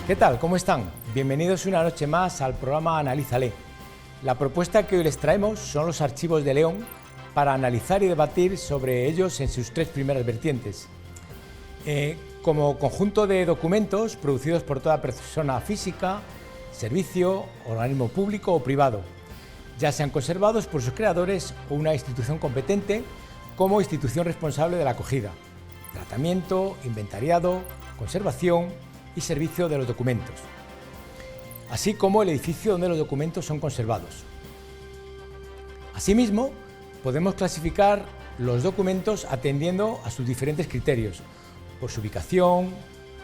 ¿Qué tal? ¿Cómo están? Bienvenidos una noche más al programa Analízale. La propuesta que hoy les traemos son los archivos de León para analizar y debatir sobre ellos en sus tres primeras vertientes. Como conjunto de documentos producidos por toda persona física, servicio, organismo público o privado, ya sean conservados por sus creadores o una institución competente como institución responsable de la acogida, tratamiento, inventariado, conservación y servicio de los documentos, así como el edificio donde los documentos son conservados. Asimismo, podemos clasificar los documentos atendiendo a sus diferentes criterios, por su ubicación,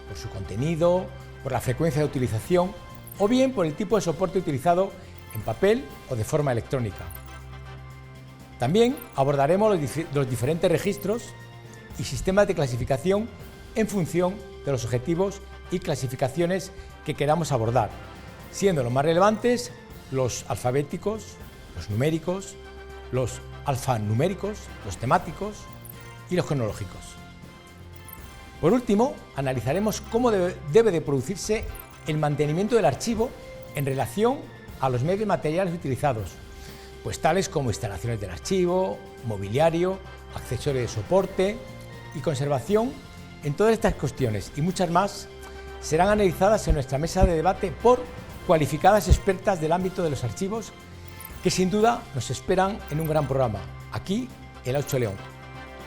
por su contenido, por la frecuencia de utilización o bien por el tipo de soporte utilizado en papel o de forma electrónica. También abordaremos los diferentes registros y sistemas de clasificación en función de los objetivos y clasificaciones que queramos abordar, siendo los más relevantes los alfabéticos, los numéricos, los alfanuméricos, los temáticos y los cronológicos. Por último, analizaremos cómo debe de producirse el mantenimiento del archivo en relación a los medios materiales utilizados, pues tales como instalaciones del archivo, mobiliario, accesorios de soporte y conservación. En todas estas cuestiones y muchas más serán analizadas en nuestra mesa de debate por cualificadas expertas del ámbito de los archivos que sin duda nos esperan en un gran programa, aquí en la 8 León.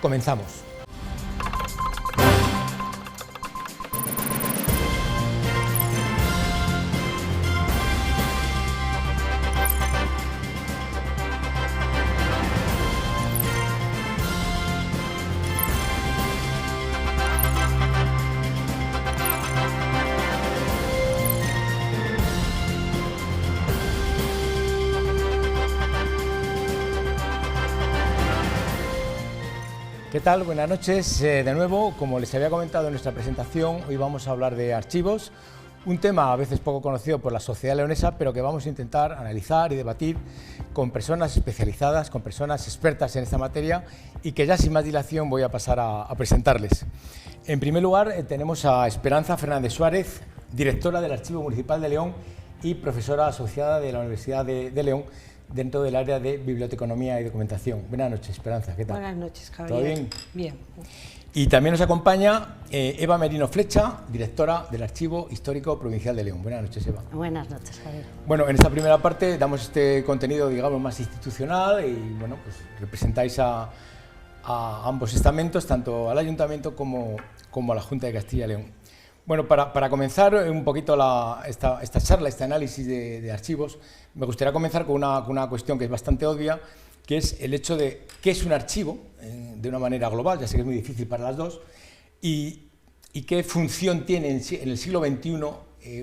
Comenzamos. ¿Qué tal? Buenas noches. De nuevo, como les había comentado en nuestra presentación, hoy vamos a hablar de archivos, un tema a veces poco conocido por la sociedad leonesa, pero que vamos a intentar analizar y debatir con personas especializadas, con personas expertas en esta materia y que ya sin más dilación voy a pasar a presentarles. En primer lugar, tenemos a Esperanza Fernández Suárez, directora del Archivo Municipal de León y profesora asociada de la Universidad de León, dentro del área de biblioteconomía y documentación. Buenas noches, Esperanza, ¿qué tal? Buenas noches, Javier. ¿Todo bien? Bien. Y también nos acompaña Eva Merino Flecha, directora del Archivo Histórico Provincial de León. Buenas noches, Eva. Buenas noches, Javier. Bueno, en esta primera parte damos este contenido, digamos, más institucional y, bueno, pues representáis a ambos estamentos, tanto al Ayuntamiento como a la Junta de Castilla y León. Bueno, para comenzar un poquito esta charla, este análisis de archivos, me gustaría comenzar con una cuestión que es bastante obvia, que es el hecho de qué es un archivo, de una manera global, ya sé que es muy difícil para las dos, y qué función tiene en el siglo XXI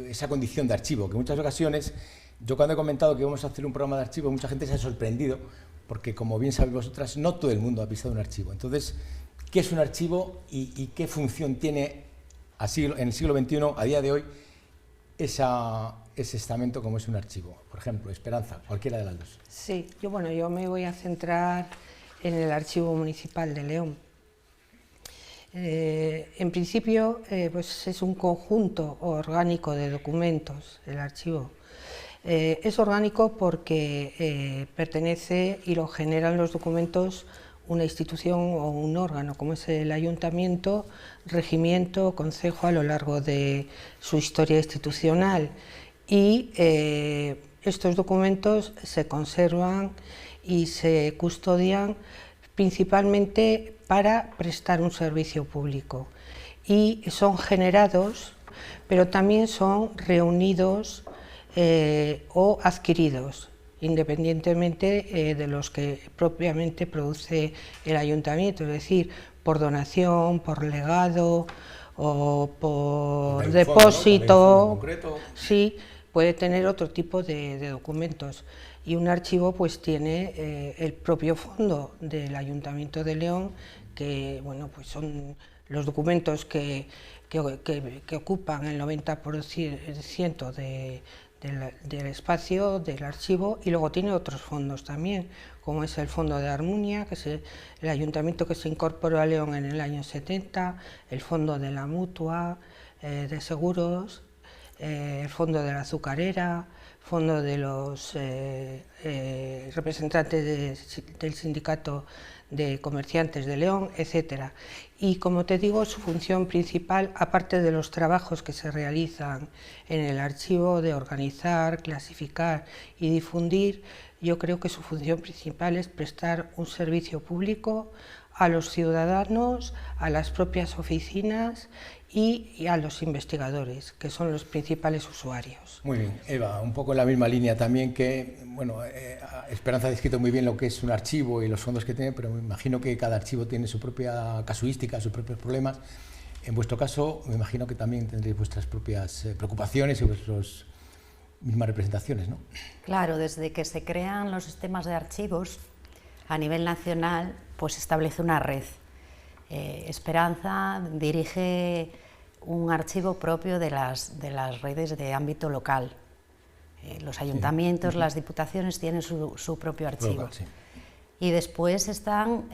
esa condición de archivo, que en muchas ocasiones, yo cuando he comentado que íbamos a hacer un programa de archivo, mucha gente se ha sorprendido, porque como bien sabéis vosotras, no todo el mundo ha pisado un archivo. Entonces, ¿qué es un archivo y qué función tiene en el siglo XXI, a día de hoy, ese estamento como es un archivo? Por ejemplo, Esperanza, cualquiera de las dos. Sí, yo me voy a centrar en el Archivo Municipal de León. En principio, pues es un conjunto orgánico de documentos, el archivo. Es orgánico porque pertenece y lo generan los documentos una institución o un órgano, como es el Ayuntamiento, regimiento, concejo a lo largo de su historia institucional. Y estos documentos se conservan y se custodian principalmente para prestar un servicio público. Y son generados, pero también son reunidos o adquiridos, independientemente de los que propiamente produce el Ayuntamiento, es decir, por donación, por legado o por depósito, ¿no? Sí, puede tener otro tipo de documentos. Y un archivo pues tiene el propio fondo del Ayuntamiento de León, que bueno, pues son los documentos que ocupan el 90% del espacio del archivo, y luego tiene otros fondos también, como es el Fondo de Armunia, que es el ayuntamiento que se incorporó a León en el año 70, el Fondo de la Mutua, de Seguros, el fondo de la azucarera, fondo de los representantes del sindicato de comerciantes de León, etcétera. Y como te digo, su función principal, aparte de los trabajos que se realizan en el archivo de organizar, clasificar y difundir, yo creo que su función principal es prestar un servicio público a los ciudadanos, a las propias oficinas y a los investigadores, que son los principales usuarios. Muy bien, Eva, un poco en la misma línea también que, bueno, Esperanza ha descrito muy bien lo que es un archivo y los fondos que tiene, pero me imagino que cada archivo tiene su propia casuística, sus propios problemas. En vuestro caso, me imagino que también tendréis vuestras propias preocupaciones y vuestras mismas representaciones, ¿no? Claro, desde que se crean los sistemas de archivos a nivel nacional, pues se establece una red. Esperanza dirige un archivo propio de las redes de ámbito local. Los ayuntamientos, sí, las diputaciones tienen su propio archivo. Local, sí. Y después están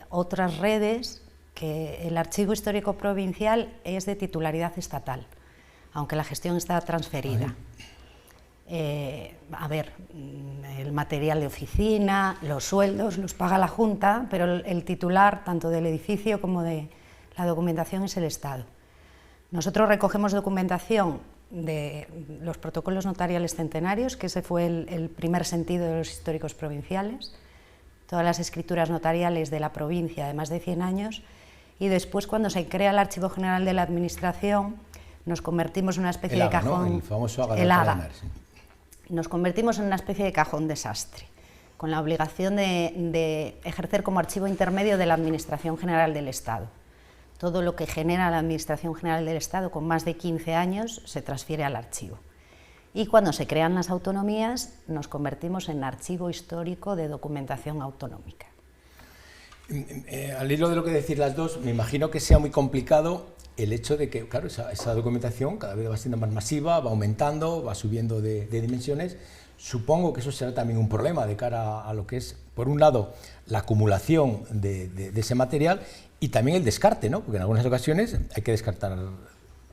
otras redes que el archivo histórico provincial es de titularidad estatal, aunque la gestión está transferida. A ver, el material de oficina, los sueldos los paga la Junta, pero el titular tanto del edificio como de la documentación es el Estado. Nosotros recogemos documentación de los protocolos notariales centenarios, que ese fue el primer sentido de los históricos provinciales, todas las escrituras notariales de la provincia de más de 100 años, y después, cuando se crea el Archivo General de la Administración, nos convertimos en una especie de cajón... ¿no? El famoso AGA el AGA. Sí. Nos convertimos en una especie de cajón desastre, con la obligación de ejercer como archivo intermedio de la Administración General del Estado. Todo lo que genera la Administración General del Estado con más de 15 años se transfiere al archivo. Y cuando se crean las autonomías, nos convertimos en archivo histórico de documentación autonómica. Al hilo de lo que decís las dos, me imagino que sea muy complicado el hecho de que, claro, esa documentación cada vez va siendo más masiva, va aumentando, va subiendo de dimensiones. Supongo que eso será también un problema de cara a lo que es, por un lado, la acumulación de ese material y también el descarte, ¿no? Porque en algunas ocasiones hay que descartar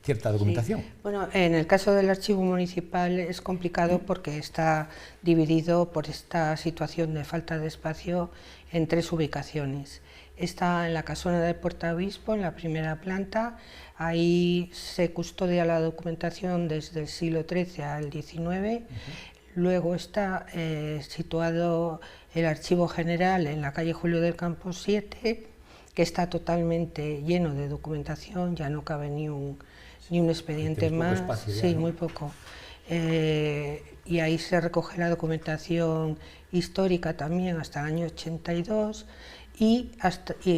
cierta documentación. Sí. Bueno, en el caso del archivo municipal es complicado porque está dividido por esta situación de falta de espacio en 3 ubicaciones. Está en la casona de Puerto Obispo, en la primera planta. Ahí se custodia la documentación desde el siglo XIII al XIX. Luego está situado el Archivo General en la calle Julio del Campo 7, que está totalmente lleno de documentación, ya no cabe ni un expediente más. Espacio, sí, ¿no? Muy poco. Y ahí se recoge la documentación histórica también hasta el año 82 y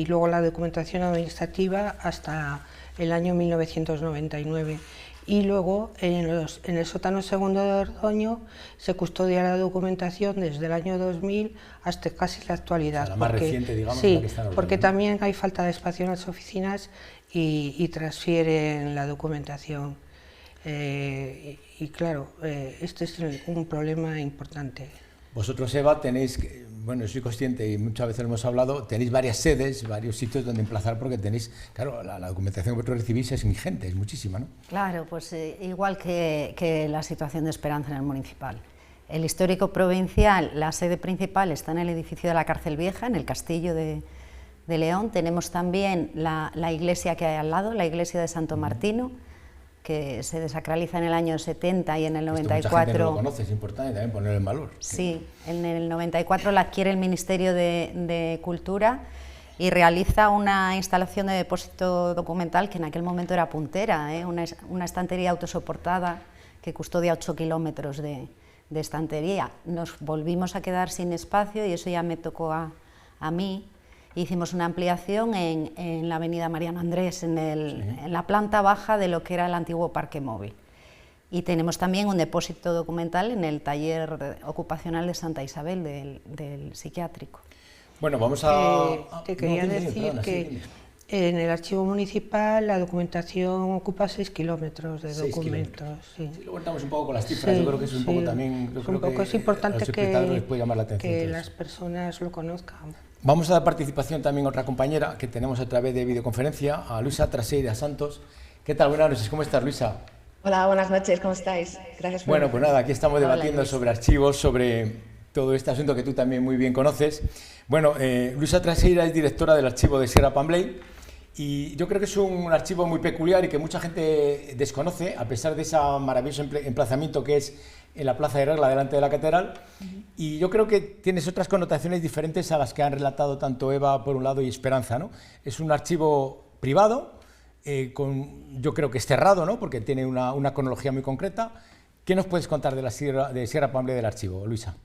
luego la documentación administrativa hasta el año 1999. Y luego en el sótano segundo de Ordoño se custodia la documentación desde el año 2000 hasta casi la actualidad. O sea, la más reciente, digamos, sí, la que está en Ordoño, porque ¿no? también hay falta de espacio en las oficinas y transfieren la documentación. Y claro, este es un problema importante. Vosotros, Eva, tenéis, bueno, soy consciente y muchas veces lo hemos hablado, tenéis varias sedes, varios sitios donde emplazar porque tenéis, claro, la documentación que vosotros recibís es ingente, es muchísima, ¿no? Claro, pues igual que la situación de Esperanza en el municipal. El histórico provincial, la sede principal está en el edificio de la Cárcel Vieja, en el Castillo de León. Tenemos también la iglesia que hay al lado, la iglesia de Santo Martino, que se desacraliza en el año 70 y en el 94... Mucha gente no lo conoce, es importante también ponerlo en valor. Sí, en el 94 la adquiere el Ministerio de Cultura y realiza una instalación de depósito documental que en aquel momento era puntera, una estantería autosoportada que custodia 8 kilómetros de estantería. Nos volvimos a quedar sin espacio y eso ya me tocó a mí. Hicimos una ampliación en la avenida Mariano Andrés, en la planta baja de lo que era el antiguo parque móvil. Y tenemos también un depósito documental en el taller ocupacional de Santa Isabel, del psiquiátrico. Bueno, vamos a... Te quería decir que en el archivo municipal la documentación ocupa 6 kilómetros de documentos. Sí. Si lo contamos un poco con las cifras, yo creo que es un poco también... Es importante que las personas lo conozcan. Vamos a dar participación también a otra compañera que tenemos a través de videoconferencia, a Luisa Traseira Santos. ¿Qué tal? Buenas noches, ¿cómo estás, Luisa? Hola, buenas noches, ¿cómo estáis? Gracias por Bueno, pues invitarme. nada, aquí estamos Hola, debatiendo Luis. sobre archivos, sobre todo este asunto que tú también muy bien conoces. Bueno, Luisa Traseira es directora del archivo de Sierra Pambley y yo creo que es un archivo muy peculiar y que mucha gente desconoce, a pesar de ese maravilloso emplazamiento que es en la Plaza de Regla, delante de la catedral. Y yo creo que tienes otras connotaciones diferentes a las que han relatado tanto Eva por un lado y Esperanza, ¿no? Es un archivo privado, yo creo que es cerrado, ¿no? Porque tiene una cronología muy concreta. ¿Qué nos puedes contar de Sierra Pambley del archivo, Luisa?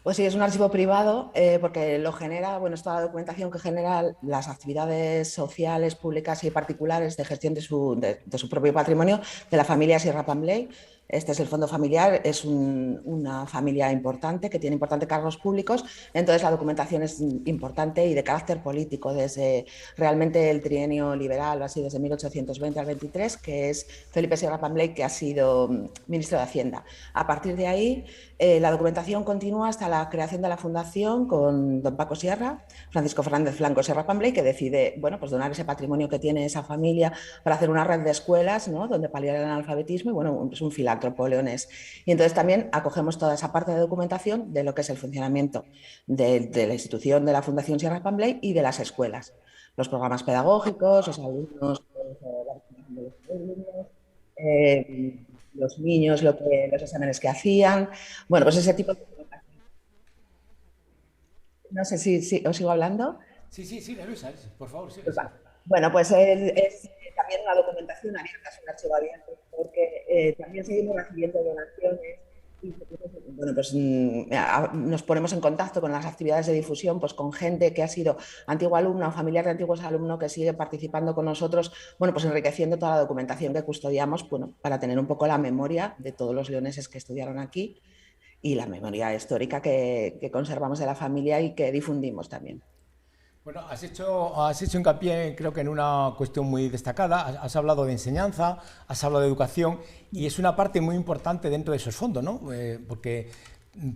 Pues sí, es un archivo privado porque lo genera, bueno, es toda la documentación que genera las actividades sociales, públicas y particulares de gestión de su propio patrimonio de la familia Sierra Pambley. Este es el fondo familiar, es una familia importante que tiene importantes cargos públicos, entonces la documentación es importante y de carácter político desde realmente el trienio liberal, así desde 1820 al 23, que es Felipe Sierra Pambley, que ha sido ministro de Hacienda. A partir de ahí, la documentación continúa hasta la creación de la fundación con don Paco Sierra, Francisco Fernández Blanco Sierra Pambley, que decide, bueno, pues donar ese patrimonio que tiene esa familia para hacer una red de escuelas, ¿no?, donde paliar el analfabetismo, y bueno, es un filántropo leonés. Y entonces también acogemos toda esa parte de documentación de lo que es el funcionamiento de la institución de la Fundación Sierra Pambley y de las escuelas, los programas pedagógicos, los alumnos, los alumnos, los niños, los exámenes que hacían, bueno, pues ese tipo de cosas. No sé si os sigo hablando. Sí, sí, sigue, Luisa, por favor, sigue, Pues sigue. va. Bueno, pues es también una documentación abierta, es un archivo abierto, porque también seguimos recibiendo donaciones y bueno, pues nos ponemos en contacto con las actividades de difusión, pues con gente que ha sido antigua alumna o familiar de antiguos alumnos que sigue participando con nosotros, bueno, pues enriqueciendo toda la documentación que custodiamos, bueno, para tener un poco la memoria de todos los leoneses que estudiaron aquí y la memoria histórica que conservamos de la familia y que difundimos también. Bueno, has hecho hincapié, creo que en una cuestión muy destacada. Has hablado de enseñanza, has hablado de educación y es una parte muy importante dentro de esos fondos, ¿no? Porque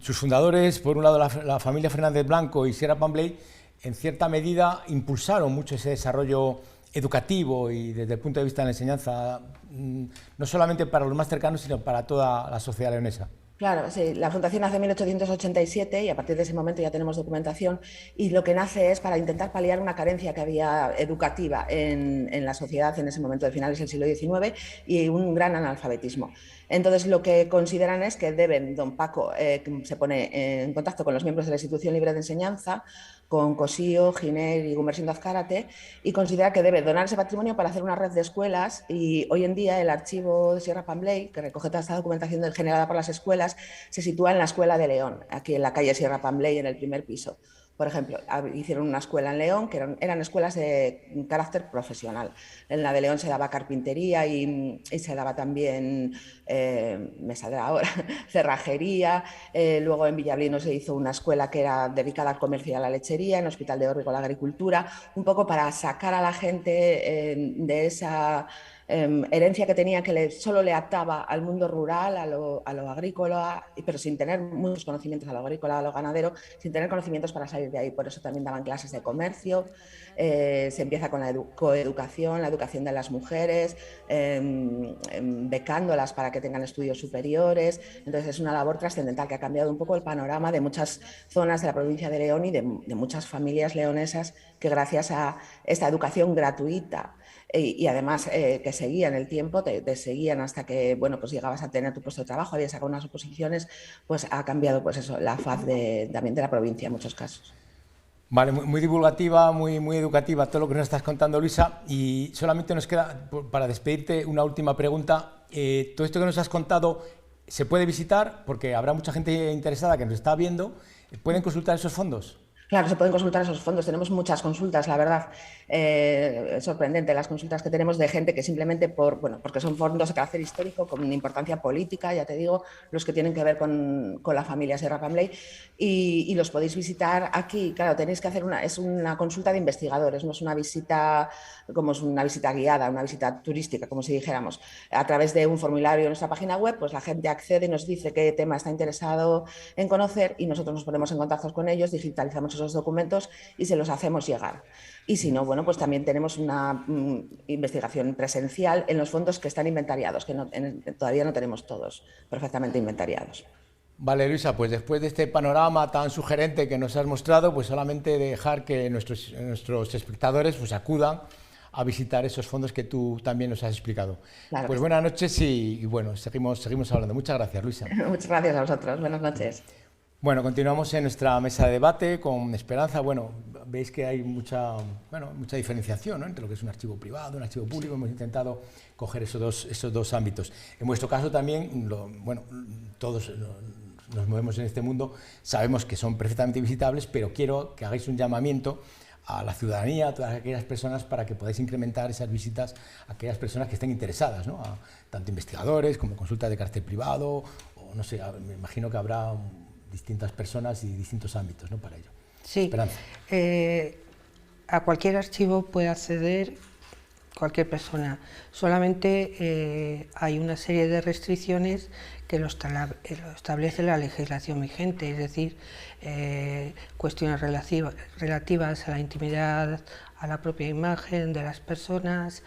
sus fundadores, por un lado la familia Fernández Blanco y Sierra Pambley, en cierta medida impulsaron mucho ese desarrollo educativo y desde el punto de vista de la enseñanza, no solamente para los más cercanos, sino para toda la sociedad leonesa. Claro, sí, la fundación nace en 1887 y a partir de ese momento ya tenemos documentación y lo que nace es para intentar paliar una carencia que había educativa en la sociedad en ese momento de finales del siglo XIX y un gran analfabetismo. Entonces lo que consideran es que deben, don Paco se pone en contacto con los miembros de la Institución Libre de Enseñanza, con Cosío, Giner y Gumersindo Azcárate, y considera que debe donar ese patrimonio para hacer una red de escuelas. Y hoy en día el archivo de Sierra Pambley, que recoge toda esta documentación generada por las escuelas, se sitúa en la Escuela de León, aquí en la calle Sierra Pambley, en el primer piso. Por ejemplo, hicieron una escuela en León, que eran escuelas de carácter profesional. En la de León se daba carpintería y se daba también, me saldrá ahora, cerrajería. Luego en Villablino se hizo una escuela que era dedicada al comercio y a la lechería, en Hospital de Órbigo a la agricultura, un poco para sacar a la gente de esa herencia que tenía que solo le ataba al mundo rural, a lo agrícola, pero sin tener muchos conocimientos a lo agrícola, a lo ganadero, sin tener conocimientos para salir de ahí. Por eso también daban clases de comercio, se empieza con la coeducación, la educación de las mujeres, becándolas para que tengan estudios superiores. Entonces es una labor trascendental que ha cambiado un poco el panorama de muchas zonas de la provincia de León y de muchas familias leonesas que gracias a esta educación gratuita y además que seguían el tiempo, te seguían hasta que, bueno, pues llegabas a tener tu puesto de trabajo, habías sacado unas oposiciones, pues ha cambiado, pues eso, la faz también de la provincia en muchos casos. Vale, muy divulgativa, muy educativa todo lo que nos estás contando, Luisa. Y solamente nos queda, para despedirte, una última pregunta. Todo esto que nos has contado se puede visitar porque habrá mucha gente interesada que nos está viendo. ¿Pueden consultar esos fondos? Claro, se pueden consultar esos fondos. Tenemos muchas consultas, la verdad. Es sorprendente las consultas que tenemos de gente que simplemente porque son fondos de carácter histórico, con importancia política, ya te digo, los que tienen que ver con la familia Sierra Pambley, y los podéis visitar aquí. Claro, tenéis que hacer es una consulta de investigadores, no es una visita como es una visita guiada, una visita turística, como si dijéramos. A través de un formulario en nuestra página web, pues la gente accede y nos dice qué tema está interesado en conocer y nosotros nos ponemos en contacto con ellos, digitalizamos recopilamos esos documentos y se los hacemos llegar. Y si no, bueno, pues también tenemos una investigación presencial en los fondos que están inventariados, que todavía no tenemos todos perfectamente inventariados. Vale, Luisa, pues después de este panorama tan sugerente que nos has mostrado, pues solamente dejar que nuestros espectadores pues acudan a visitar esos fondos que tú también nos has explicado. Claro. Pues buenas noches y bueno, seguimos hablando. Muchas gracias, Luisa. Muchas gracias a vosotros. Buenas noches. Bueno, continuamos en nuestra mesa de debate con Esperanza. Bueno, veis que hay mucha diferenciación, ¿no?, entre lo que es un archivo privado, un archivo público. Hemos intentado coger esos dos ámbitos. En vuestro caso también, todos nos movemos en este mundo, sabemos que son perfectamente visitables, pero quiero que hagáis un llamamiento a la ciudadanía, a todas aquellas personas, para que podáis incrementar esas visitas a aquellas personas que estén interesadas, ¿no?, a tanto investigadores como consultas de carácter privado, o no sé, me imagino que habrá distintas personas y distintos ámbitos, ¿no?, para ello. Sí, Esperanza. A cualquier archivo puede acceder cualquier persona, solamente hay una serie de restricciones que lo establece la legislación vigente, es decir, cuestiones relativas a la intimidad, a la propia imagen de las personas,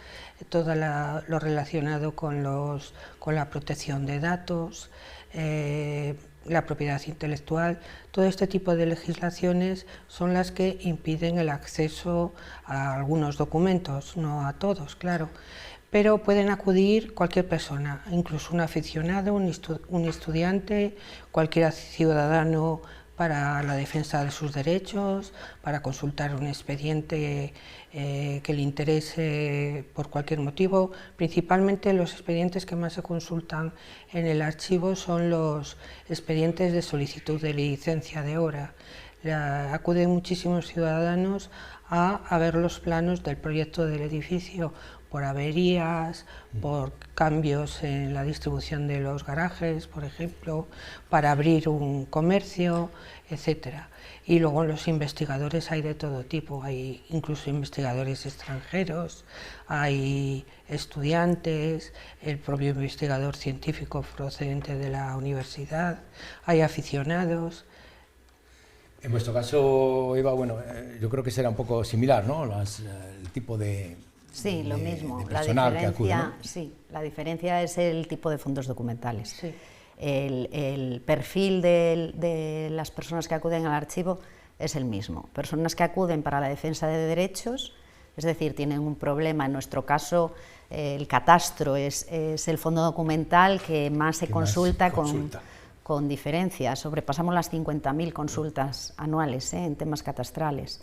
todo lo relacionado con la protección de datos, la propiedad intelectual. Todo este tipo de legislaciones son las que impiden el acceso a algunos documentos, no a todos, claro, pero pueden acudir cualquier persona, incluso un aficionado, un estudiante, cualquier ciudadano para la defensa de sus derechos, para consultar un expediente que le interese por cualquier motivo. Principalmente los expedientes que más se consultan en el archivo son los expedientes de solicitud de licencia de obra. Acuden muchísimos ciudadanos a ver los planos del proyecto del edificio por averías, por cambios en la distribución de los garajes, por ejemplo, para abrir un comercio, etcétera. Y luego los investigadores hay de todo tipo, hay incluso investigadores extranjeros, hay estudiantes, el propio investigador científico procedente de la universidad, hay aficionados. En vuestro caso, Eva, bueno, yo creo que será un poco similar, ¿no?, el tipo de... Sí, lo mismo. La diferencia, acude, ¿no? Sí, la diferencia es el tipo de fondos documentales. Sí. El perfil de las personas que acuden al archivo es el mismo. Personas que acuden para la defensa de derechos, es decir, tienen un problema. En nuestro caso, el catastro es el fondo documental que más se consulta con diferencia. Sobrepasamos las 50.000 consultas anuales en temas catastrales.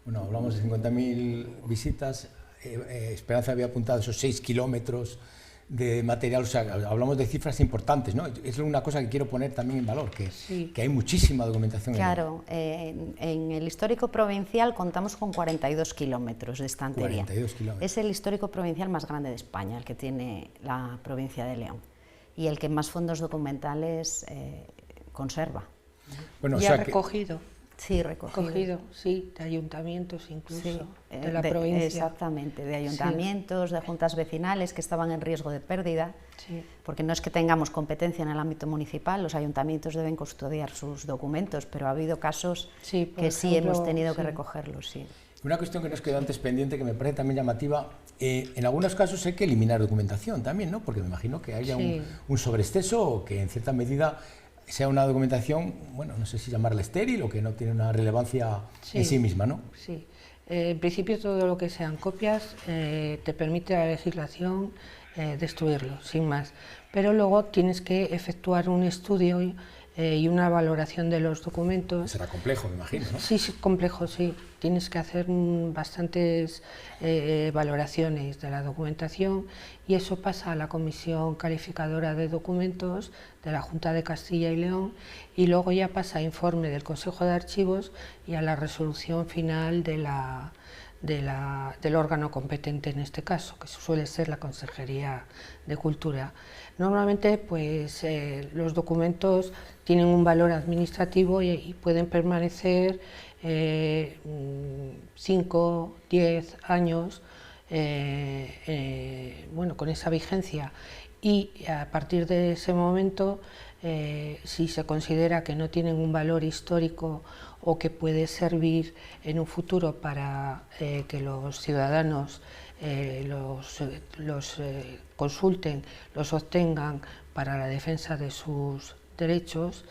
Bueno, hablamos de 50.000 visitas. Esperanza había apuntado esos 6 kilómetros de material, o sea, hablamos de cifras importantes, ¿no? Es una cosa que quiero poner también en valor, que hay muchísima documentación. Claro, en el histórico provincial contamos con 42 kilómetros de estantería. 42 kilómetros. Es el histórico provincial más grande de España, el que tiene la provincia de León, y el que más fondos documentales conserva. Bueno, y ha recogido. Sí, recogido, sí, de ayuntamientos incluso, sí, de la provincia. Exactamente, de ayuntamientos, sí, de juntas vecinales que estaban en riesgo de pérdida, sí, porque no es que tengamos competencia en el ámbito municipal, los ayuntamientos deben custodiar sus documentos, pero ha habido casos sí hemos tenido que recogerlos. Sí. Una cuestión que nos quedó antes pendiente, que me parece también llamativa, en algunos casos hay que eliminar documentación también, ¿no?, porque me imagino que haya un sobreexceso o que en cierta medida sea una documentación, bueno, no sé si llamarla estéril o que no tiene una relevancia en sí misma, ¿no? Sí, en principio todo lo que sean copias te permite la legislación destruirlo, sin más, pero luego tienes que efectuar un estudio y una valoración de los documentos. Será complejo, me imagino, ¿no? Sí, complejo, sí. Tienes que hacer bastantes valoraciones de la documentación y eso pasa a la Comisión Calificadora de Documentos de la Junta de Castilla y León y luego ya pasa a informe del Consejo de Archivos y a la resolución final del órgano competente en este caso, que suele ser la Consejería de Cultura. Normalmente pues, los documentos tienen un valor administrativo y pueden permanecer 5, 10 años bueno, con esa vigencia y a partir de ese momento si se considera que no tienen un valor histórico o que puede servir en un futuro para que los ciudadanos los consulten, los obtengan para la defensa de sus derechos,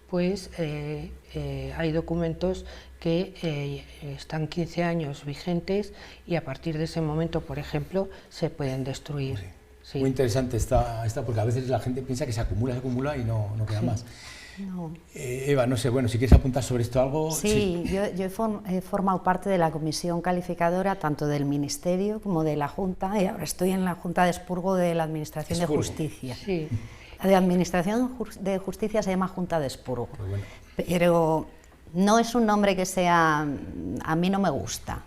pues hay documentos que están 15 años vigentes y a partir de ese momento, por ejemplo, se pueden destruir. Sí. Muy interesante esta, porque a veces la gente piensa que se acumula y no queda más. No. Eva, no sé, bueno, si quieres apuntar sobre esto algo. Sí, yo he formado parte de la comisión calificadora tanto del Ministerio como de la Junta, y ahora estoy en la Junta de Expurgo de la Administración de Justicia. Sí. La de Administración de Justicia se llama Junta de Expurgo, Bueno. pero no es un nombre que sea, a mí no me gusta,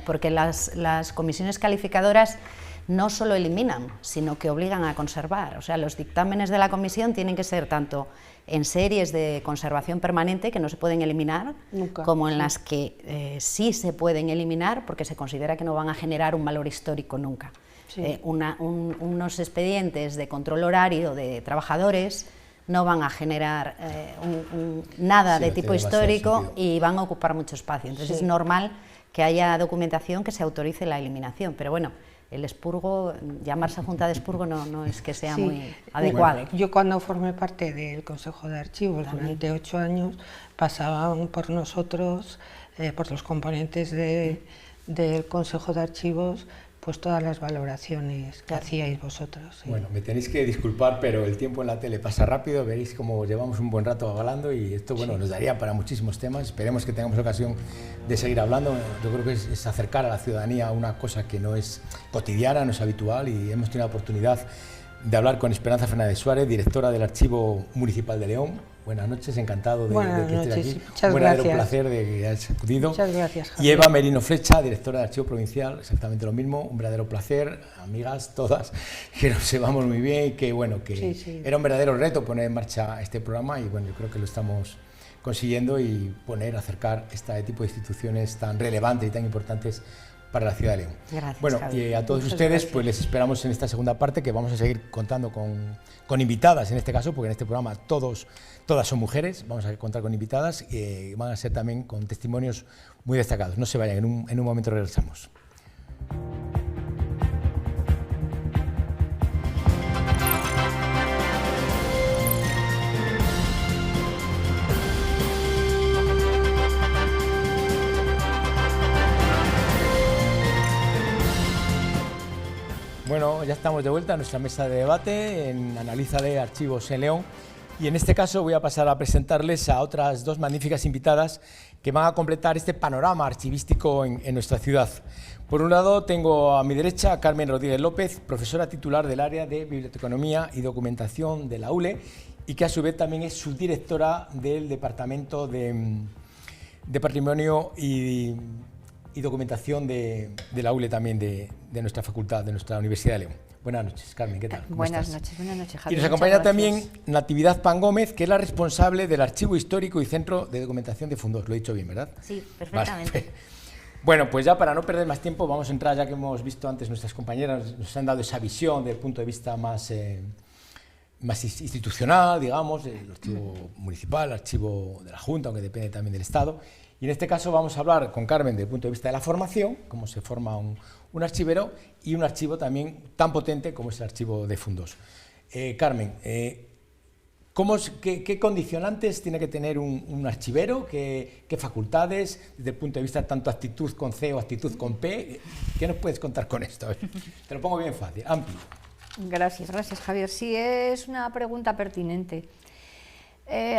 porque las comisiones calificadoras no solo eliminan, sino que obligan a conservar. O sea, los dictámenes de la comisión tienen que ser tanto en series de conservación permanente, que no se pueden eliminar, nunca, como en las que sí se pueden eliminar, porque se considera que no van a generar un valor histórico nunca. Sí. Unos expedientes de control horario de trabajadores no van a generar nada de tipo histórico y van a ocupar mucho espacio. Entonces es normal que haya documentación que se autorice la eliminación, pero bueno, el expurgo, llamarse Junta de Expurgo no es que sea muy adecuado. Bueno, yo cuando formé parte del Consejo de Archivos durante 8 años, pasaban por nosotros, por los componentes del Consejo de Archivos, pues todas las valoraciones que hacíais vosotros. Sí. Bueno, me tenéis que disculpar, pero el tiempo en la tele pasa rápido, veréis cómo llevamos un buen rato hablando y esto, bueno, nos daría para muchísimos temas. Esperemos que tengamos ocasión de seguir hablando. Yo creo que es acercar a la ciudadanía a una cosa que no es cotidiana, no es habitual, y hemos tenido la oportunidad de hablar con Esperanza Fernández Suárez, directora del Archivo Municipal de León. Buenas noches, encantado de que estés aquí. Muchas un verdadero gracias. Placer de que hayas acudido. Muchas gracias, Javier. Y Eva Merino Flecha, directora del Archivo Provincial, exactamente lo mismo, un verdadero placer, amigas todas, que nos llevamos muy bien y que bueno, que era un verdadero reto poner en marcha este programa y bueno, yo creo que lo estamos consiguiendo y acercar este tipo de instituciones tan relevantes y tan importantes para la ciudad de León. Gracias, bueno, Javier. y a todos ustedes pues les esperamos en esta segunda parte, que vamos a seguir contando con invitadas en este caso, porque en este programa todas son mujeres. Vamos a contar con invitadas y van a ser también con testimonios muy destacados. No se vayan, en un momento regresamos. Bueno, ya estamos de vuelta a nuestra mesa de debate en Analízale Archivos en León, y en este caso voy a pasar a presentarles a otras dos magníficas invitadas que van a completar este panorama archivístico en nuestra ciudad. Por un lado tengo a mi derecha a Carmen Rodríguez López, profesora titular del área de Biblioteconomía y Documentación de la ULE y que a su vez también es subdirectora del Departamento de Patrimonio y Documentación de la ULE también de nuestra facultad, de nuestra Universidad de León. Buenas noches, Carmen, ¿qué tal? Buenas noches, Javier. Y nos acompaña también Natividad Pan Gómez, que es la responsable del Archivo Histórico y Centro de Documentación de Fundos. Lo he dicho bien, ¿verdad? Sí, perfectamente. Vale. Bueno, pues ya para no perder más tiempo, vamos a entrar, ya que hemos visto antes nuestras compañeras, nos han dado esa visión desde el punto de vista más institucional, digamos, el archivo municipal, el archivo de la Junta, aunque depende también del Estado. Y en este caso vamos a hablar con Carmen desde el punto de vista de la formación, cómo se forma un archivero y un archivo también tan potente como es el archivo de Fundos. Carmen, ¿qué condicionantes tiene que tener un archivero? ¿Qué facultades desde el punto de vista tanto actitud con C o actitud con P? ¿Qué nos puedes contar con esto? Te lo pongo bien fácil, amplio. Gracias, Javier. Sí, es una pregunta pertinente.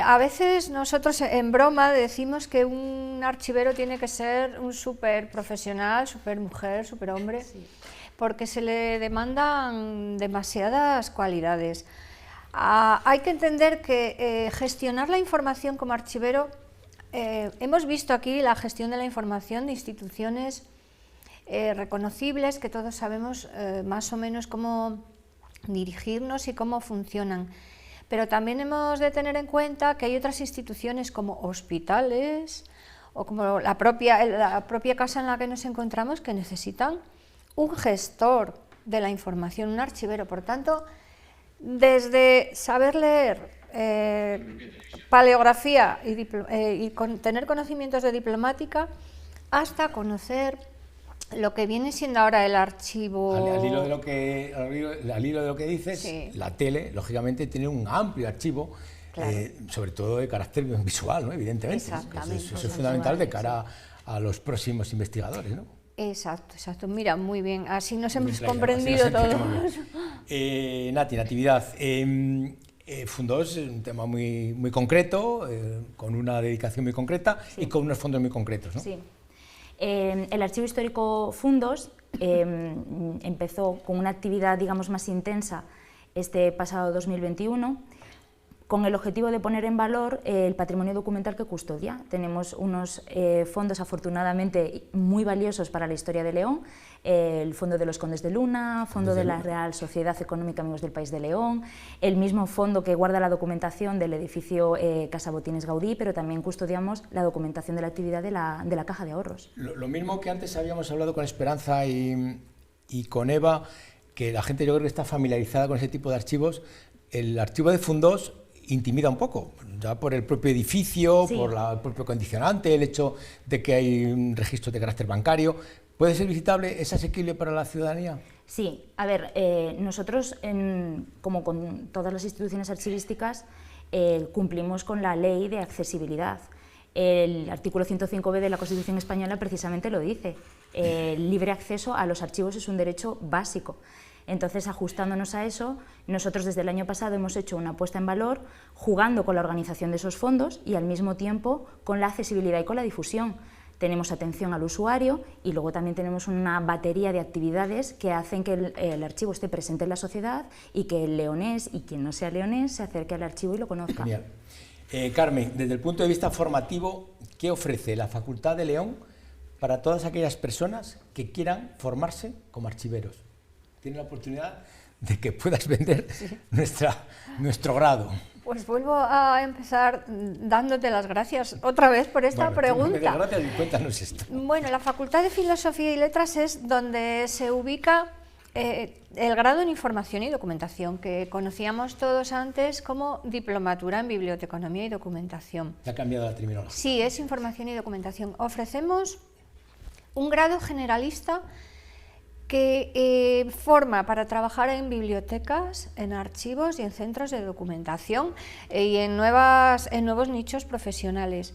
A veces nosotros en broma decimos que un archivero tiene que ser un súper profesional, súper mujer, súper hombre, porque se le demandan demasiadas cualidades. Hay que entender que gestionar la información como archivero, hemos visto aquí la gestión de la información de instituciones reconocibles, que todos sabemos más o menos cómo dirigirnos y cómo funcionan. Pero también hemos de tener en cuenta que hay otras instituciones como hospitales o como la propia casa en la que nos encontramos que necesitan un gestor de la información, un archivero. Por tanto, desde saber leer paleografía y tener conocimientos de diplomática, hasta conocer lo que viene siendo ahora el archivo. Al hilo de lo que dices, Sí. la tele, lógicamente, tiene un amplio archivo, Claro. sobre todo de carácter visual, ¿no? Evidentemente. Exactamente. Eso es fundamental de cara a los próximos investigadores, ¿no? Exacto, exacto. Mira, muy bien. Así nos hemos Claro, comprendido así nos todos. entendemos bien. Natividad. Fundós es un tema muy concreto, con una dedicación muy concreta y con unos fondos muy concretos, ¿no? Sí. El Archivo Histórico Fundós empezó con una actividad, digamos, más intensa este pasado 2021, con el objetivo de poner en valor el patrimonio documental que custodia. Tenemos unos fondos afortunadamente muy valiosos para la historia de León, el Fondo de los Condes de Luna, Fondo de la Real Sociedad Económica Amigos del País de León, el mismo fondo que guarda la documentación del edificio Casa Botines Gaudí, pero también custodiamos la documentación de la actividad de la Caja de Ahorros. Lo mismo que antes habíamos hablado con Esperanza y con Eva, que la gente yo creo que está familiarizada con ese tipo de archivos, el archivo de Fundós intimida un poco, ya por el propio edificio, Sí. por el propio condicionante, el hecho de que hay un registro de carácter bancario. ¿Puede ser visitable? ¿Es asequible para la ciudadanía? Sí, a ver, nosotros, como con todas las instituciones archivísticas, cumplimos con la ley de accesibilidad. El artículo 105b de la Constitución Española precisamente lo dice. El libre acceso a los archivos es un derecho básico. Entonces, ajustándonos a eso, nosotros desde el año pasado hemos hecho una puesta en valor jugando con la organización de esos fondos y al mismo tiempo con la accesibilidad y con la difusión. Tenemos atención al usuario y luego también tenemos una batería de actividades que hacen que el archivo esté presente en la sociedad y que el leonés y quien no sea leonés se acerque al archivo y lo conozca. Genial. Carmen, desde el punto de vista formativo, ¿qué ofrece la Facultad de León para todas aquellas personas que quieran formarse como archiveros? Tiene la oportunidad de que puedas vender nuestro grado. Pues vuelvo a empezar dándote las gracias otra vez por esta pregunta. Tú me das gracias y cuéntanos esto. Bueno, la Facultad de Filosofía y Letras es donde se ubica el grado en Información y Documentación, que conocíamos todos antes como Diplomatura en Biblioteconomía y Documentación. Se ha cambiado la terminología. Sí, es Información y Documentación. Ofrecemos un grado generalista que forma para trabajar en bibliotecas, en archivos y en centros de documentación y en nuevos nichos profesionales.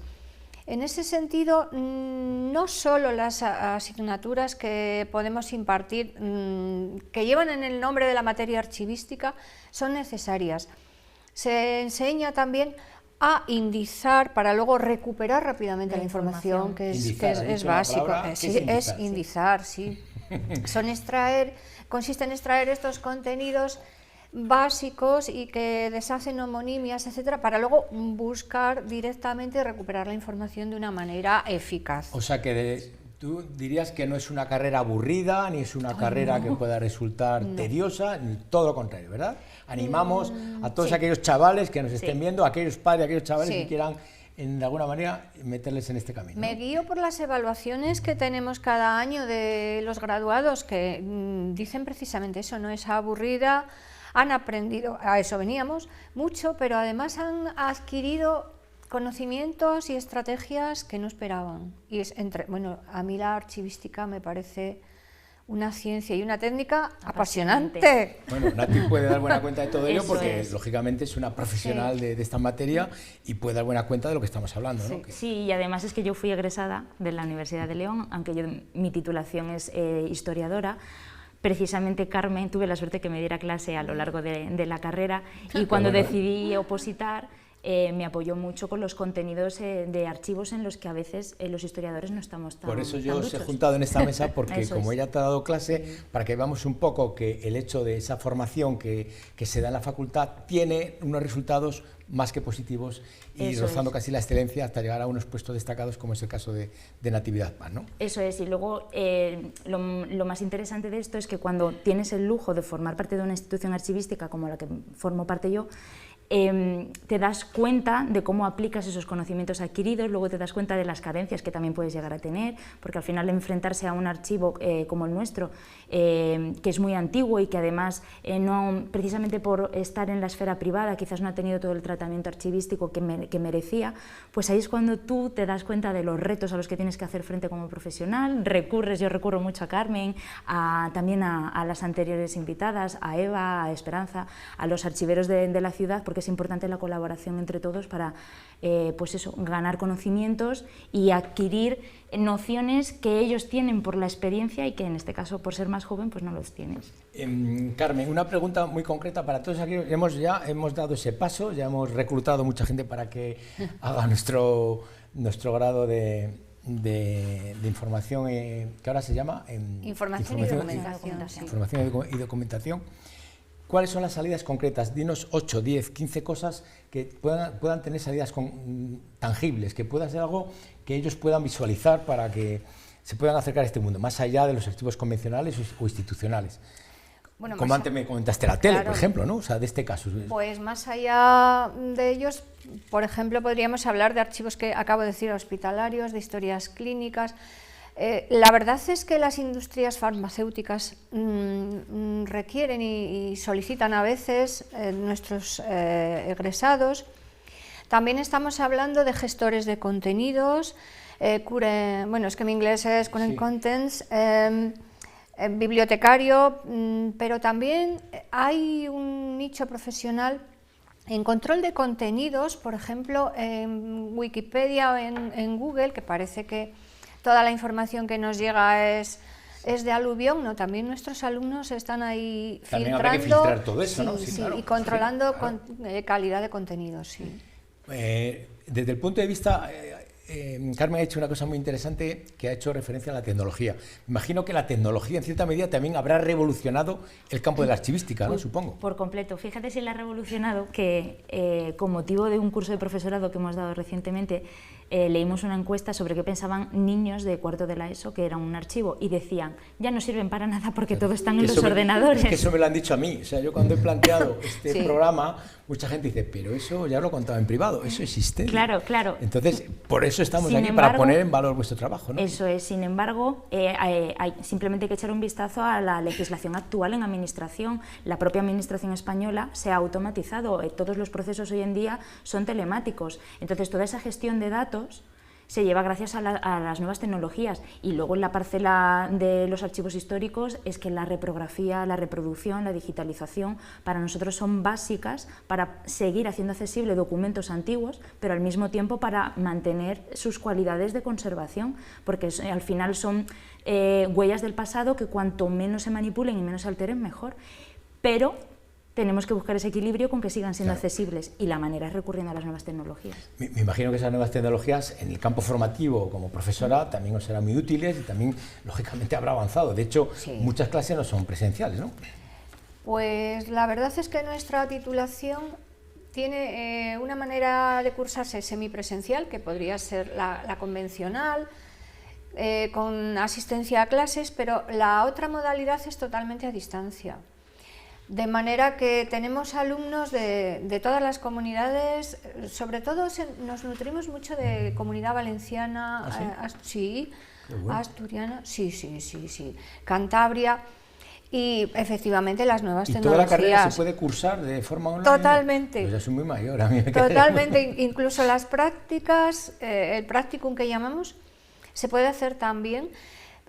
En ese sentido, no solo las asignaturas que podemos impartir, que llevan en el nombre de la materia archivística, son necesarias. Se enseña también a indizar para luego recuperar rápidamente la información, que es básico. Es indizar, sí. Consiste en extraer estos contenidos básicos y que deshacen homonimias, etcétera, para luego buscar directamente y recuperar la información de una manera eficaz. O sea que tú dirías que no es una carrera aburrida, ni es una carrera que pueda resultar tediosa, ni todo lo contrario, ¿verdad? Animamos a todos aquellos chavales que nos estén viendo, a aquellos padres, a aquellos chavales que quieran de alguna manera meterles en este camino. Me guío por las evaluaciones que tenemos cada año de los graduados, que dicen precisamente eso, no es aburrida, han aprendido, a eso veníamos, mucho, pero además han adquirido conocimientos y estrategias que no esperaban. Y bueno, a mí la archivística me parece una ciencia y una técnica apasionante. Bueno, Nati puede dar buena cuenta de todo ello porque, lógicamente, es una profesional de esta materia y puede dar buena cuenta de lo que estamos hablando, ¿no? Sí, y además es que yo fui egresada de la Universidad de León, aunque mi titulación es historiadora. Precisamente Carmen, tuve la suerte que me diera clase a lo largo de la carrera y cuando decidí opositar, me apoyó mucho con los contenidos de archivos en los que a veces los historiadores no estamos tan Por eso yo os he duchos. juntado en esta mesa, porque como es. ella te ha dado clase, para que veamos un poco que el hecho de esa formación que se da en la facultad tiene unos resultados más que positivos y Eso rozando es. casi la excelencia hasta llegar a unos puestos destacados, como es el caso de Natividad Paz, ¿no? Eso es, y luego lo más interesante de esto es que cuando tienes el lujo de formar parte de una institución archivística como la que formo parte yo, te das cuenta de cómo aplicas esos conocimientos adquiridos, luego te das cuenta de las carencias que también puedes llegar a tener, porque al final enfrentarse a un archivo como el nuestro, que es muy antiguo y que además no, precisamente por estar en la esfera privada quizás no ha tenido todo el tratamiento archivístico que merecía, pues ahí es cuando tú te das cuenta de los retos a los que tienes que hacer frente como profesional. Yo recurro mucho a Carmen, también a las anteriores invitadas, a Eva, a Esperanza, a los archiveros de la ciudad, porque es importante la colaboración entre todos para pues eso, ganar conocimientos y adquirir nociones que ellos tienen por la experiencia y que en este caso por ser más joven pues no los tienes. Carmen, una pregunta muy concreta para todos aquí. Hemos dado ese paso, ya hemos reclutado mucha gente para que haga nuestro grado de información, que ahora se llama Información y documentación. Información y documentación. ¿Cuáles son las salidas concretas? Dinos 8, 10, 15 cosas que puedan tener salidas tangibles, que pueda ser algo que ellos puedan visualizar para que se puedan acercar a este mundo, más allá de los archivos convencionales o institucionales. Bueno, como antes me comentaste la tele, claro, por ejemplo, ¿no? O sea, de este caso. Pues más allá de ellos, por ejemplo, podríamos hablar de archivos que acabo de decir, hospitalarios, de historias clínicas. La verdad es que las industrias farmacéuticas requieren y solicitan a veces nuestros egresados. También estamos hablando de gestores de contenidos, bueno, es que mi inglés es Current Contents, bibliotecario, pero también hay un nicho profesional en control de contenidos, por ejemplo, en Wikipedia o en Google, que parece que toda la información que nos llega es de aluvión, ¿no? También nuestros alumnos están ahí también filtrando, habrá que filtrar todo eso, sí, ¿no? Sí, claro, y controlando claro. Calidad de contenidos, sí. Desde el punto de vista, Carmen ha hecho una cosa muy interesante que ha hecho referencia a la tecnología. Me imagino que la tecnología en cierta medida también habrá revolucionado el campo de la archivística, ¿no? Supongo. Por completo. Fíjate si la ha revolucionado que con motivo de un curso de profesorado que hemos dado recientemente, leímos una encuesta sobre qué pensaban niños de cuarto de la ESO, que era un archivo, y decían, ya no sirven para nada porque todo está en los ordenadores. Es que eso me lo han dicho a mí. O sea, yo cuando he planteado este programa, mucha gente dice, pero eso ya lo contaba en privado, eso existe. Claro, claro. Entonces, por eso estamos sin aquí, embargo, para poner en valor vuestro trabajo, ¿no? Eso es. Sin embargo, hay simplemente que echar un vistazo a la legislación actual en administración. La propia administración española se ha automatizado. Todos los procesos hoy en día son telemáticos. Entonces, toda esa gestión de datos se lleva gracias a las nuevas tecnologías, y luego en la parcela de los archivos históricos es que la reprografía, la reproducción, la digitalización para nosotros son básicas para seguir haciendo accesible documentos antiguos, pero al mismo tiempo para mantener sus cualidades de conservación, porque al final son huellas del pasado que cuanto menos se manipulen y menos se alteren, mejor. Pero tenemos que buscar ese equilibrio con que sigan siendo accesibles, y la manera es recurriendo a las nuevas tecnologías. Me imagino que esas nuevas tecnologías en el campo formativo como profesora también os serán muy útiles y también, lógicamente, habrá avanzado. De hecho, muchas clases no son presenciales, ¿no? Pues la verdad es que nuestra titulación tiene una manera de cursarse semipresencial, que podría ser la convencional, con asistencia a clases, pero la otra modalidad es totalmente a distancia. De manera que tenemos alumnos de todas las comunidades, sobre todo nos nutrimos mucho de Comunidad Valenciana, Asturiana, sí, Cantabria, y efectivamente las nuevas tecnologías. ¿Y toda la carrera se puede cursar de forma online? Totalmente. Pues ya soy muy mayor, a mí me Totalmente, incluso las prácticas, el practicum que llamamos, se puede hacer también,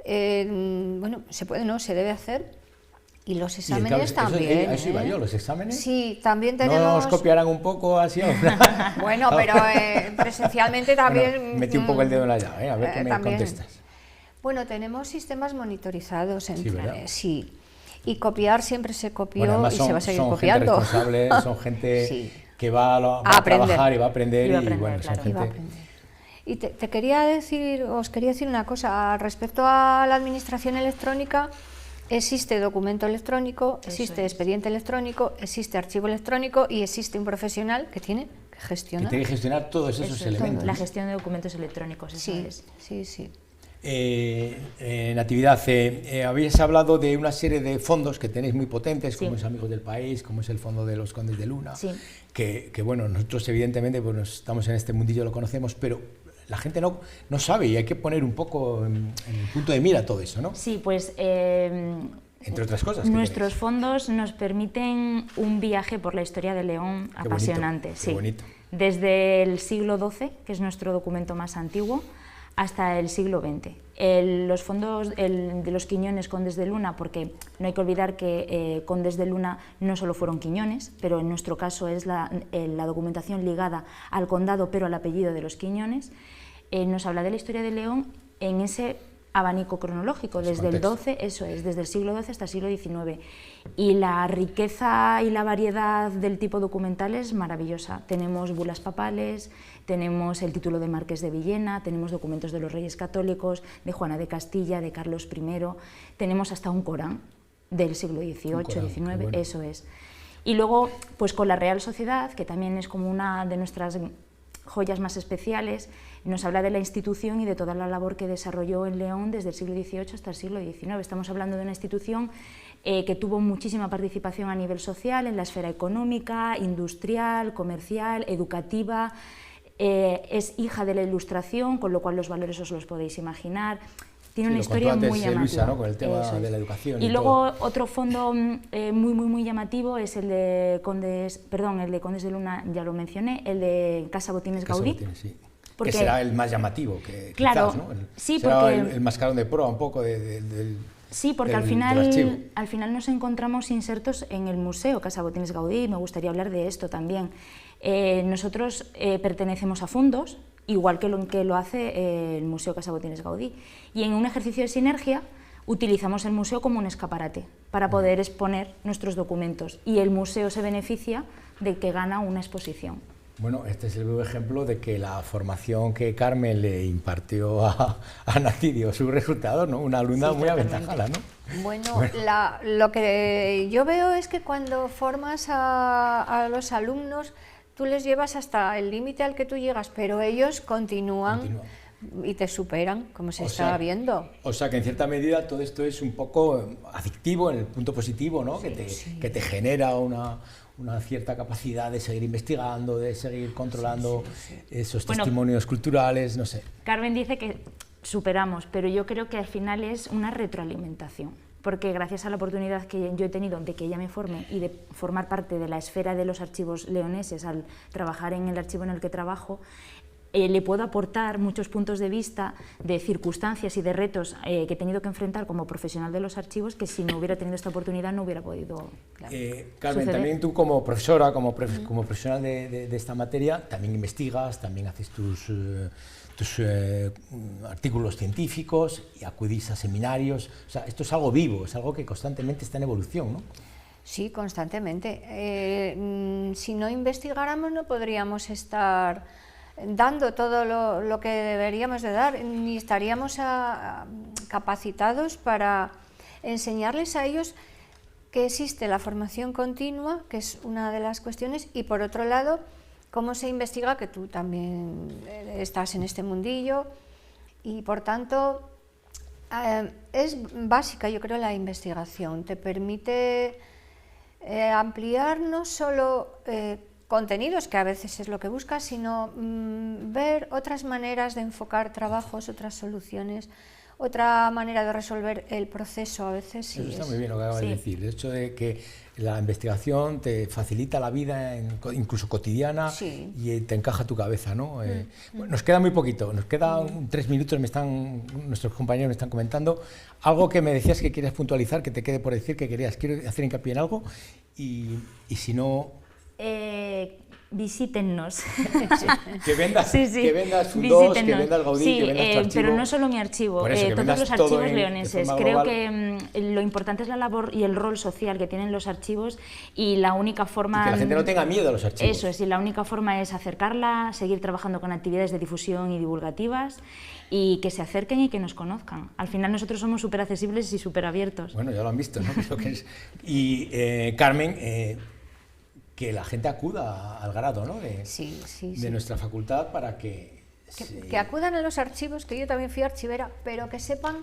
bueno, se puede, no, se debe hacer. Y los exámenes también. Eso iba yo, los exámenes. Sí, también tenemos. ¿No os copiarán un poco así? Bueno, pero presencialmente también. Bueno, metí un poco el dedo en la llave, a ver qué me contestas. Bueno, tenemos sistemas monitorizados en ¿verdad? Sí. Y copiar siempre se copió, bueno, y se va a seguir son copiando. Gente responsable, son gente que va a trabajar y va a aprender. Y bueno, son gente. Y os quería decir una cosa respecto a la administración electrónica. Existe documento electrónico, existe expediente electrónico, existe archivo electrónico, y existe un profesional que tiene que gestionar. Que tiene que gestionar todos esos elementos. La gestión de documentos electrónicos, sí. Natividad, habéis hablado de una serie de fondos que tenéis muy potentes, como Sí. es Amigos del País, como es el Fondo de los Condes de Luna, Sí. que bueno, nosotros evidentemente pues, estamos en este mundillo, lo conocemos, pero la gente no sabe y hay que poner un poco en el punto de mira todo eso, ¿no? Sí, pues Entre otras cosas. nuestros fondos nos permiten un viaje por la historia de León Qué apasionante. bonito, qué Sí. bonito. Desde el siglo XII, que es nuestro documento más antiguo, hasta el siglo XX. Los fondos de los Quiñones Condes de Luna, porque no hay que olvidar que Condes de Luna no solo fueron Quiñones, pero en nuestro caso es la documentación ligada al condado, pero al apellido de los Quiñones, nos habla de la historia de León en ese abanico cronológico, desde el XII, eso es, desde el siglo XII hasta el siglo XIX. Y la riqueza y la variedad del tipo documental es maravillosa. Tenemos bulas papales, tenemos el título de Marqués de Villena, tenemos documentos de los Reyes Católicos, de Juana de Castilla, de Carlos I, tenemos hasta un Corán del siglo XVIII, XIX, bueno. eso es. Y luego, pues con la Real Sociedad, que también es como una de nuestras joyas más especiales, nos habla de la institución y de toda la labor que desarrolló en León desde el siglo XVIII hasta el siglo XIX. Estamos hablando de una institución que tuvo muchísima participación a nivel social, en la esfera económica, industrial, comercial, educativa, es hija de la Ilustración, con lo cual los valores os los podéis imaginar. Tiene una historia muy llamativa. Luisa, ¿no? Con el tema de la educación. Y luego otro fondo muy llamativo es el de Condes de Luna, ya lo mencioné, el de Casa Botines Gaudí. Botines, sí. Porque, que será el más llamativo, claro, quizás, ¿no? Sí, será porque el mascarón de proa un poco del sí, porque del al final nos encontramos insertos en el Museo Casa Botines Gaudí y me gustaría hablar de esto también. Nosotros pertenecemos a fondos, igual que lo hace el Museo Casa Botines Gaudí, y en un ejercicio de sinergia utilizamos el museo como un escaparate para poder exponer nuestros documentos y el museo se beneficia de que gana una exposición. Bueno, este es el vivo ejemplo de que la formación que Carmen le impartió a Nati dio su resultado, ¿no? Una alumna muy aventajada, ¿no? Bueno, lo que yo veo es que cuando formas a los alumnos, tú les llevas hasta el límite al que tú llegas, pero ellos continúan y te superan, como se está viendo. O sea que en cierta medida todo esto es un poco adictivo en el punto positivo, ¿no? Que te genera una cierta capacidad de seguir investigando, de seguir controlando esos testimonios culturales, no sé. Carmen dice que superamos, pero yo creo que al final es una retroalimentación, porque gracias a la oportunidad que yo he tenido de que ella me forme y de formar parte de la esfera de los archivos leoneses al trabajar en el archivo en el que trabajo, le puedo aportar muchos puntos de vista de circunstancias y de retos que he tenido que enfrentar como profesional de los archivos que si no hubiera tenido esta oportunidad no hubiera podido Carmen, suceder. también tú como profesora, como profesional de esta materia, también investigas, también haces tus artículos científicos y acudís a seminarios. O sea, esto es algo vivo, es algo que constantemente está en evolución, ¿no? Sí, constantemente. Si no investigáramos no podríamos estar dando todo lo que deberíamos de dar, ni estaríamos capacitados para enseñarles a ellos que existe la formación continua, que es una de las cuestiones, y por otro lado, cómo se investiga, que tú también estás en este mundillo, y por tanto es básica, yo creo, la investigación. Te permite ampliar no solo contenidos, que a veces es lo que buscas, sino ver otras maneras de enfocar trabajos, otras soluciones, otra manera de resolver el proceso a veces. Sí, eso está muy bien lo que acabas de decir, el hecho de que la investigación te facilita la vida, incluso cotidiana, y te encaja tu cabeza, ¿no? Bueno, nos queda muy poquito, nos quedan 3 minutos, nuestros compañeros me están comentando. Algo que me decías que querías puntualizar, que te quede por decir, quiero hacer hincapié en algo, y si no... Visítennos. Que vendas Fundós, que vendas Gaudí, que vendas tu archivo. Pero no solo mi archivo, Eso, todos los archivos leoneses. Creo global. Que lo importante es la labor y el rol social que tienen los archivos y la única forma... Y que la gente no tenga miedo a los archivos. Eso es, y la única forma es acercarla, seguir trabajando con actividades de difusión y divulgativas y que se acerquen y que nos conozcan. Al final nosotros somos súper accesibles y súper abiertos. Bueno, ya lo han visto, ¿no? Creo que es... Y Carmen... que la gente acuda al grado, ¿no? de nuestra facultad para que que acudan a los archivos, que yo también fui archivera, pero que sepan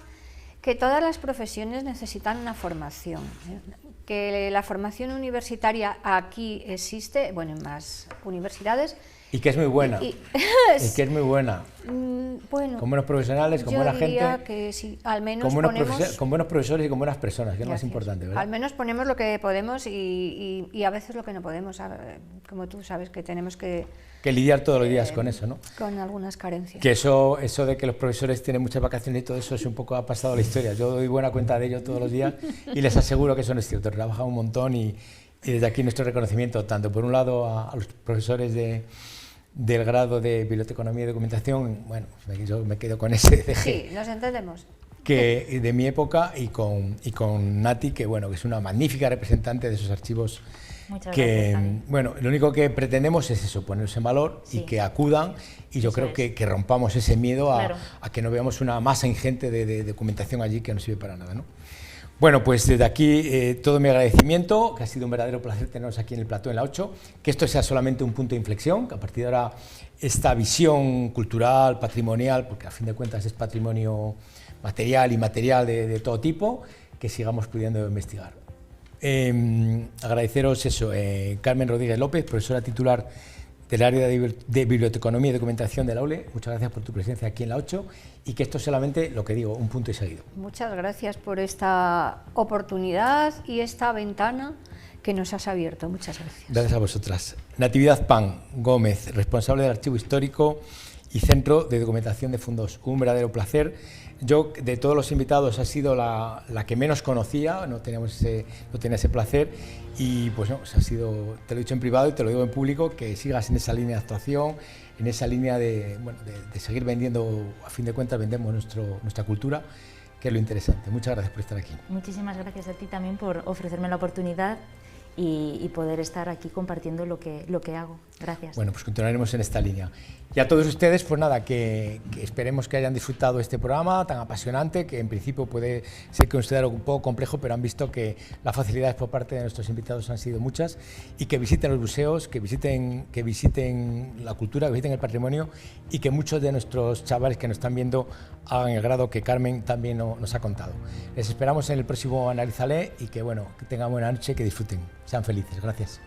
que todas las profesiones necesitan una formación, que la formación universitaria aquí existe, bueno, en más universidades. Y que es muy buena, y que es muy buena. Bueno, con buenos profesionales, con buena gente, que sí, al menos con buenos profesores y con buenas personas, que es lo más importante, ¿verdad? Al menos ponemos lo que podemos y a veces lo que no podemos, como tú sabes, que tenemos que lidiar todos los días con eso, ¿no? Con algunas carencias. Que eso de que los profesores tienen muchas vacaciones y todo eso es un poco, ha pasado a la historia. Yo doy buena cuenta de ello todos los días y les aseguro que eso no es cierto. Trabajan un montón y desde aquí nuestro reconocimiento, tanto por un lado a los profesores del grado de Biblioteconomía y Documentación, bueno, yo me quedo con ese DG. Sí, nos entendemos. Que de mi época y con Nati, que bueno, que es una magnífica representante de esos archivos. Muchas gracias, Javi. Bueno, lo único que pretendemos es eso, ponerse en valor y que acudan, y yo creo que rompamos ese miedo a que no veamos una masa ingente de documentación allí que no sirve para nada, ¿no? Bueno, pues desde aquí todo mi agradecimiento, que ha sido un verdadero placer tenernos aquí en el plató en la 8, que esto sea solamente un punto de inflexión, que a partir de ahora esta visión cultural, patrimonial, porque a fin de cuentas es patrimonio material y inmaterial de todo tipo, que sigamos pudiendo investigar. Agradeceros eso, Carmen Rodríguez López, profesora titular del área de Biblioteconomía y Documentación de la ULE, muchas gracias por tu presencia aquí en la 8 y que esto es solamente, lo que digo, un punto y seguido. Muchas gracias por esta oportunidad y esta ventana que nos has abierto. Muchas gracias. Gracias a vosotras. Natividad Pan Gómez, responsable del Archivo Histórico y Centro de Documentación de Fundos. Un verdadero placer. Yo, de todos los invitados, ha sido la que menos conocía, no tenía ese placer y pues no, ha sido, te lo he dicho en privado y te lo digo en público, que sigas en esa línea de actuación, en esa línea de seguir vendiendo, a fin de cuentas vendemos nuestra cultura, que es lo interesante. Muchas gracias por estar aquí. Muchísimas gracias a ti también por ofrecerme la oportunidad y poder estar aquí compartiendo lo que hago. Gracias. Bueno, pues continuaremos en esta línea. Y a todos ustedes, pues nada, que esperemos que hayan disfrutado este programa tan apasionante, que en principio puede ser considerado un poco complejo, pero han visto que las facilidades por parte de nuestros invitados han sido muchas, y que visiten los museos, que visiten la cultura, que visiten el patrimonio, y que muchos de nuestros chavales que nos están viendo hagan el grado que Carmen también nos ha contado. Les esperamos en el próximo Analízale y que, bueno, que tengan buena noche, que disfruten. Sean felices. Gracias.